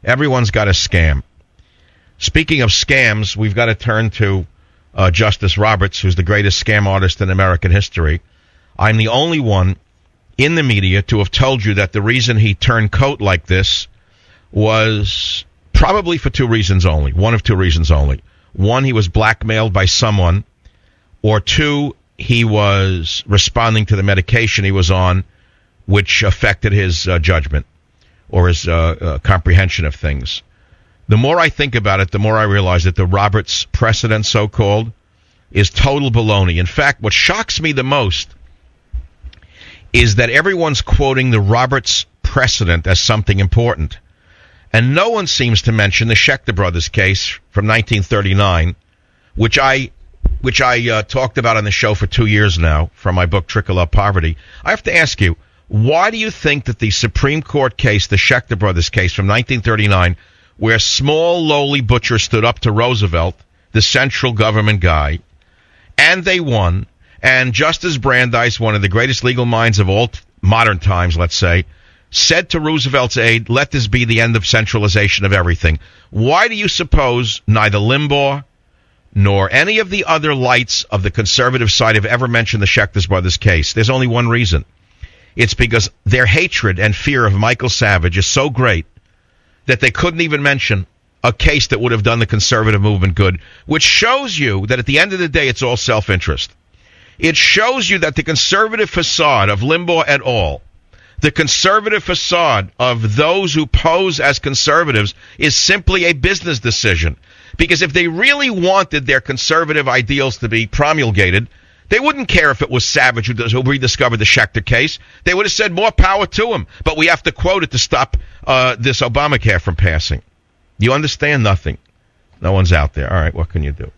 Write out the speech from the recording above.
Everyone's got a scam. Speaking of scams, we've got to turn to Justice Roberts, who's the greatest scam artist in American history. I'm the only one in the media to have told you that the reason he turned coat like this was probably for two reasons only. One of two reasons only. One, he was blackmailed by someone, or two, he was responding to the medication he was on, which affected his judgment or his comprehension of things. The more I think about it, the more I realize that the Roberts precedent, so-called, is total baloney. In fact, what shocks me the most is that everyone's quoting the Roberts precedent as something important. And no one seems to mention the Schechter Brothers case from 1939, which I talked about on the show for 2 years now from my book, Trickle Up Poverty. I have to ask you, why do you think that the Supreme Court case, the Schechter Brothers case from 1939, where small, lowly butchers stood up to Roosevelt, the central government guy, and they won, and Justice Brandeis, one of the greatest legal minds of all modern times, let's say, said to Roosevelt's aide, let this be the end of centralization of everything. Why do you suppose neither Limbaugh nor any of the other lights of the conservative side have ever mentioned the Schechter Brothers case? There's only one reason. It's because their hatred and fear of Michael Savage is so great that they couldn't even mention a case that would have done the conservative movement good, which shows you that at the end of the day, it's all self-interest. It shows you that the conservative facade of Limbaugh et al., the conservative facade of those who pose as conservatives, is simply a business decision. Because if they really wanted their conservative ideals to be promulgated, they wouldn't care if it was Savage who rediscovered the Schechter case. They would have said more power to him. But we have to quote it to stop this Obamacare from passing. You understand? Nothing. No one's out there. All right, what can you do?